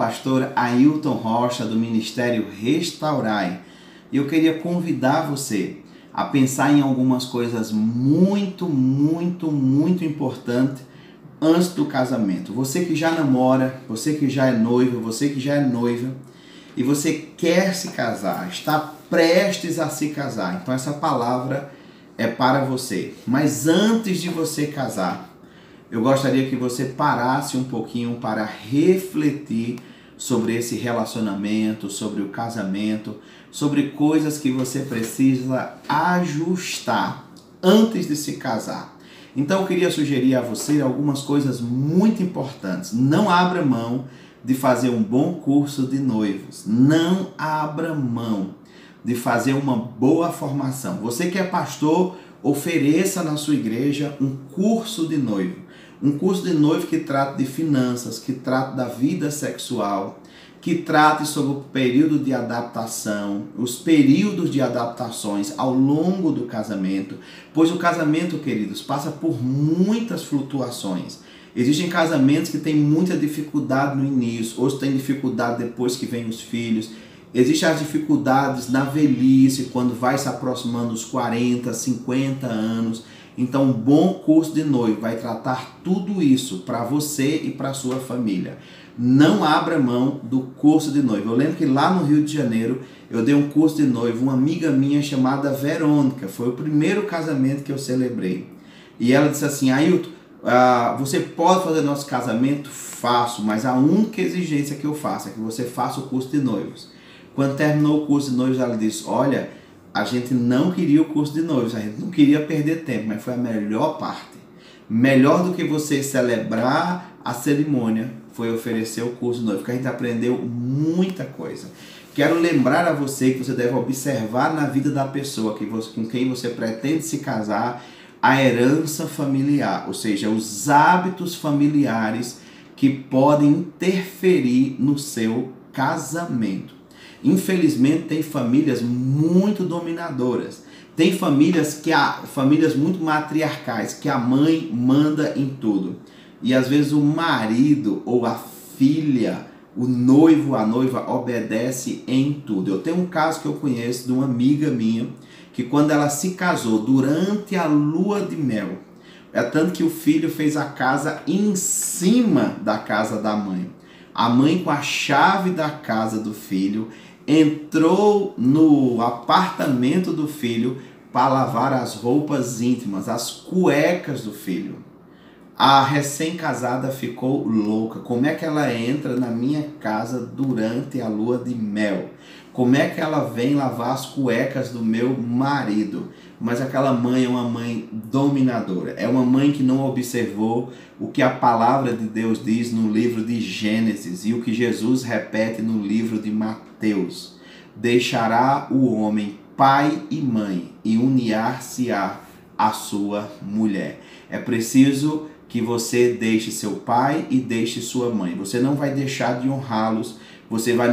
pastor Ailton Rocha do Ministério Restaurai e eu queria convidar você a pensar em algumas coisas muito importantes antes do casamento. Você que já namora, você que já é noivo, você que já é noiva e você quer se casar, está prestes a se casar, então essa palavra é para você. Mas antes de você casar, eu gostaria que você parasse um pouquinho para refletir sobre esse relacionamento, sobre o casamento, sobre coisas que você precisa ajustar antes de se casar. Então eu queria sugerir a você algumas coisas muito importantes. Não abra mão de fazer um bom curso de noivos. Não abra mão de fazer uma boa formação. Você que é pastor, ofereça na sua igreja um curso de noivo. Um curso de noivo que trata de finanças, que trata da vida sexual, que trate sobre o período de adaptação, os períodos de adaptações ao longo do casamento, pois o casamento, queridos, passa por muitas flutuações. Existem casamentos que têm muita dificuldade no início, outros têm dificuldade depois que vêm os filhos. Existem as dificuldades na velhice, quando vai se aproximando dos 40, 50 anos. Então, um bom curso de noivo vai tratar tudo isso para você e para a sua família. Não abra mão do curso de noivo. Eu lembro que lá no Rio de Janeiro, eu dei um curso de noivo, uma amiga minha chamada Verônica. Foi o primeiro casamento que eu celebrei. E ela disse assim: Ailton, você pode fazer nosso casamento? Faço, mas a única exigência que eu faço é que você faça o curso de noivos. Quando terminou o curso de noivos, ela disse: olha, a gente não queria o curso de noivos, a gente não queria perder tempo, mas foi a melhor parte. Melhor do que você celebrar a cerimônia foi oferecer o curso de noivo, porque a gente aprendeu muita coisa. Quero lembrar a você que você deve observar na vida da pessoa com quem você pretende se casar a herança familiar, ou seja, os hábitos familiares que podem interferir no seu casamento. Infelizmente, tem famílias muito dominadoras. Tem famílias famílias muito matriarcais, que a mãe manda em tudo. E às vezes o marido ou a filha, o noivo, a noiva obedece em tudo. Eu tenho um caso que eu conheço de uma amiga minha, que quando ela se casou, durante a lua de mel, é tanto que o filho fez a casa em cima da casa da mãe. A mãe, com a chave da casa do filho, entrou no apartamento do filho para lavar as roupas íntimas, as cuecas do filho. A recém-casada ficou louca. Como é que ela entra na minha casa durante a lua de mel? Como é que ela vem lavar as cuecas do meu marido? Mas aquela mãe é uma mãe dominadora. É uma mãe que não observou o que a palavra de Deus diz no livro de Gênesis e o que Jesus repete no livro de Mateus. Deixará o homem pai e mãe e unir-se-á a sua mulher. É preciso que você deixe seu pai e deixe sua mãe. Você não vai deixar de honrá-los,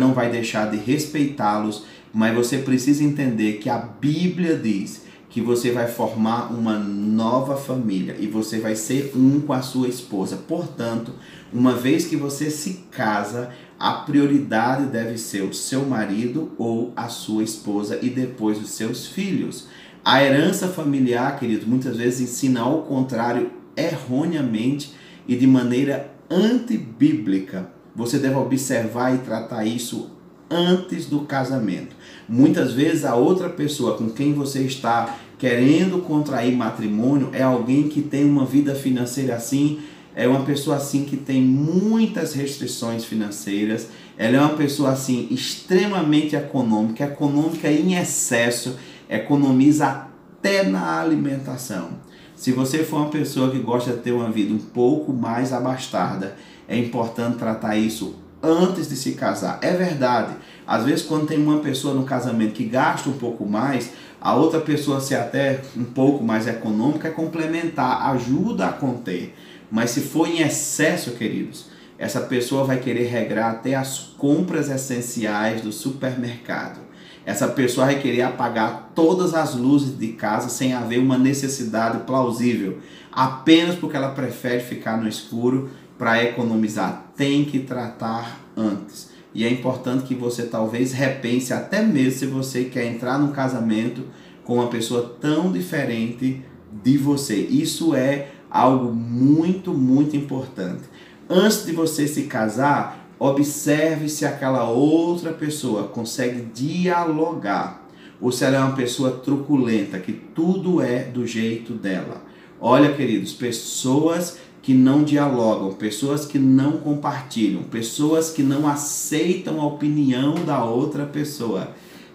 não vai deixar de respeitá-los, mas você precisa entender que a Bíblia diz que você vai formar uma nova família e você vai ser um com a sua esposa. Portanto, uma vez que você se casa, a prioridade deve ser o seu marido ou a sua esposa e depois os seus filhos. A herança familiar, querido, muitas vezes ensina ao contrário erroneamente e de maneira antibíblica. Você deve observar e tratar isso antes do casamento. Muitas vezes a outra pessoa com quem você está querendo contrair matrimônio é alguém que tem uma vida financeira assim, é uma pessoa assim que tem muitas restrições financeiras, ela é uma pessoa assim extremamente econômica em excesso, economiza até na alimentação. Se você for uma pessoa que gosta de ter uma vida um pouco mais abastada, é importante tratar isso antes de se casar. É verdade, às vezes quando tem uma pessoa no casamento que gasta um pouco mais, a outra pessoa ser até um pouco mais econômica é complementar, ajuda a conter. Mas se for em excesso, queridos, essa pessoa vai querer regrar até as compras essenciais do supermercado. Essa pessoa vai querer apagar todas as luzes de casa sem haver uma necessidade plausível, apenas porque ela prefere ficar no escuro para economizar. Tem que tratar antes. E é importante que você talvez repense até mesmo se você quer entrar num casamento com uma pessoa tão diferente de você. Isso é algo muito, muito importante. Antes de você se casar, observe se aquela outra pessoa consegue dialogar ou se ela é uma pessoa truculenta, que tudo é do jeito dela. Olha, queridos, pessoas que não dialogam, pessoas que não compartilham, pessoas que não aceitam a opinião da outra pessoa,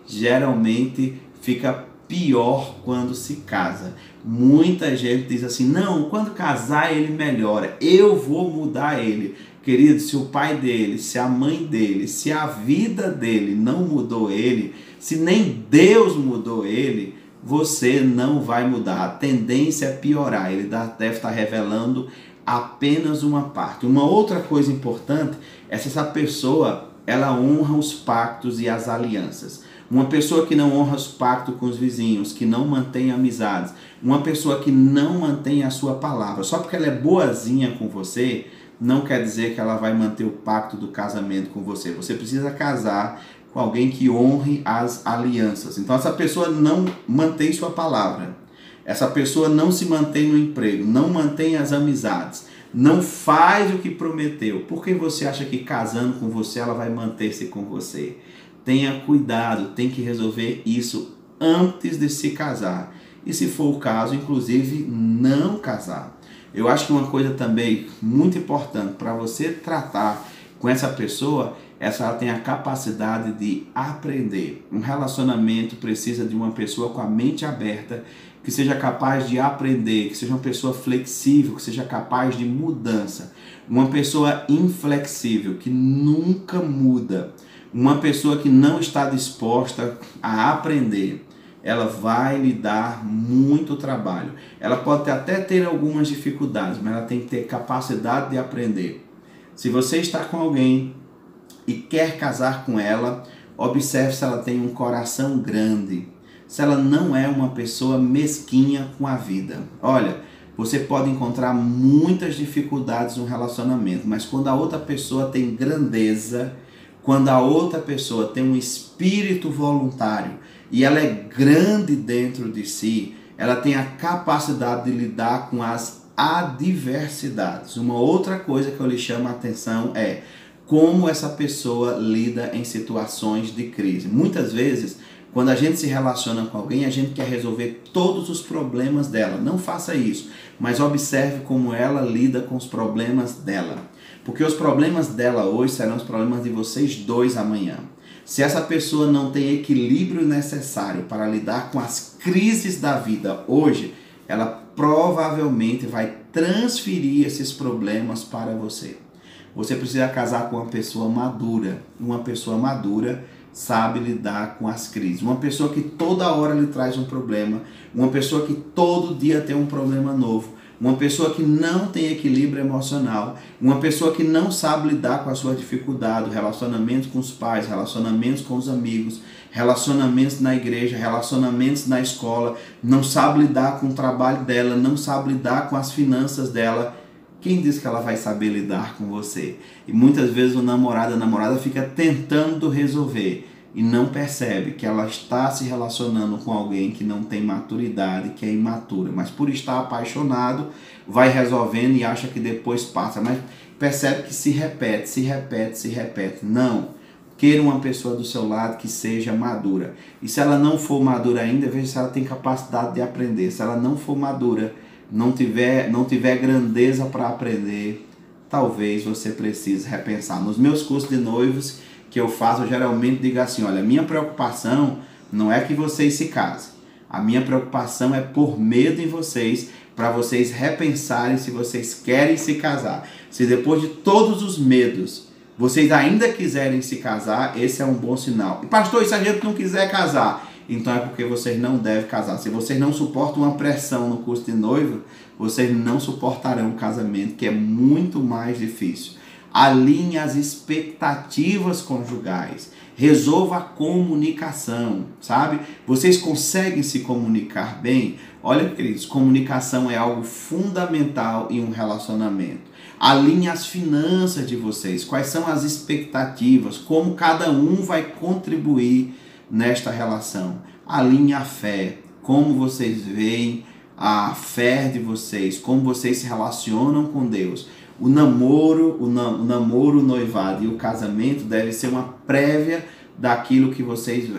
geralmente fica pior quando se casa. Muita gente diz assim, não, quando casar ele melhora, eu vou mudar ele. Querido, se o pai dele, se a mãe dele, se a vida dele não mudou ele, se nem Deus mudou ele, você não vai mudar. A tendência é piorar. Ele deve estar revelando apenas uma parte. Uma outra coisa importante é se essa pessoa ela honra os pactos e as alianças. Uma pessoa que não honra os pactos com os vizinhos, que não mantém amizades, uma pessoa que não mantém a sua palavra, só porque ela é boazinha com você, não quer dizer que ela vai manter o pacto do casamento com você. Você precisa casar com alguém que honre as alianças. Então essa pessoa não mantém sua palavra. Essa pessoa não se mantém no emprego, não mantém as amizades, não faz o que prometeu. Por que você acha que casando com você ela vai manter-se com você? Tenha cuidado, tem que resolver isso antes de se casar. E se for o caso, inclusive, não casar. Eu acho que uma coisa também muito importante para você tratar com essa pessoa é se ela tem a capacidade de aprender. Um relacionamento precisa de uma pessoa com a mente aberta, que seja capaz de aprender, que seja uma pessoa flexível, que seja capaz de mudança. Uma pessoa inflexível, que nunca muda. Uma pessoa que não está disposta a aprender, ela vai lhe dar muito trabalho. Ela pode até ter algumas dificuldades, mas ela tem que ter capacidade de aprender. Se você está com alguém e quer casar com ela, observe se ela tem um coração grande, se ela não é uma pessoa mesquinha com a vida. Olha, você pode encontrar muitas dificuldades no relacionamento, mas quando a outra pessoa tem grandeza, quando a outra pessoa tem um espírito voluntário e ela é grande dentro de si, ela tem a capacidade de lidar com as adversidades. Uma outra coisa que eu lhe chamo a atenção é como essa pessoa lida em situações de crise. Muitas vezes, quando a gente se relaciona com alguém, a gente quer resolver todos os problemas dela. Não faça isso, mas observe como ela lida com os problemas dela. Porque os problemas dela hoje serão os problemas de vocês dois amanhã. Se essa pessoa não tem equilíbrio necessário para lidar com as crises da vida hoje, ela provavelmente vai transferir esses problemas para você. Você precisa casar com uma pessoa madura. Uma pessoa madura sabe lidar com as crises. Uma pessoa que toda hora lhe traz um problema. Uma pessoa que todo dia tem um problema novo. Uma pessoa que não tem equilíbrio emocional. Uma pessoa que não sabe lidar com a sua dificuldade. Relacionamentos com os pais, relacionamentos com os amigos, relacionamentos na igreja, relacionamentos na escola. Não sabe lidar com o trabalho dela, não sabe lidar com as finanças dela. Quem diz que ela vai saber lidar com você? E muitas vezes o namorado, a namorada fica tentando resolver e não percebe que ela está se relacionando com alguém que não tem maturidade, que é imatura. Mas por estar apaixonado, vai resolvendo e acha que depois passa. Mas percebe que se repete, se repete, se repete. Não. Queira uma pessoa do seu lado que seja madura. E se ela não for madura ainda, veja se ela tem capacidade de aprender. Se ela não for madura, não tiver grandeza para aprender, talvez você precise repensar. Nos meus cursos de noivos que eu faço, eu geralmente digo assim, olha, a minha preocupação não é que vocês se casem. A minha preocupação é por medo em vocês, para vocês repensarem se vocês querem se casar. Se depois de todos os medos, vocês ainda quiserem se casar, esse é um bom sinal. E pastor, e se a gente não quiser casar? Então é porque vocês não devem casar. Se vocês não suportam uma pressão no curso de noivo, vocês não suportarão um casamento, que é muito mais difícil. Alinhe as expectativas conjugais. Resolva a comunicação, sabe? Vocês conseguem se comunicar bem? Olha, queridos, comunicação é algo fundamental em um relacionamento. Alinhe as finanças de vocês. Quais são as expectativas? Como cada um vai contribuir nesta relação? Alinhe a fé. Como vocês veem a fé de vocês? Como vocês se relacionam com Deus? O namoro, o noivado e o casamento deve ser uma prévia daquilo que vocês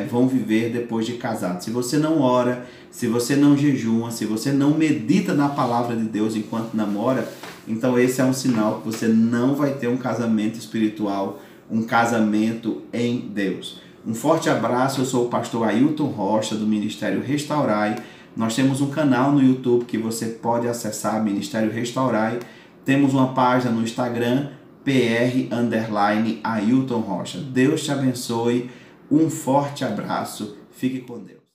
vão viver depois de casados. Se você não ora, se você não jejuma, se você não medita na palavra de Deus enquanto namora, então esse é um sinal que você não vai ter um casamento espiritual, um casamento em Deus. Um forte abraço, eu sou o pastor Ailton Rocha do Ministério Restaurai. Nós temos um canal no YouTube que você pode acessar, Ministério Restaurai. Temos uma página no Instagram, PR_Ailton Rocha. Deus te abençoe, um forte abraço, fique com Deus.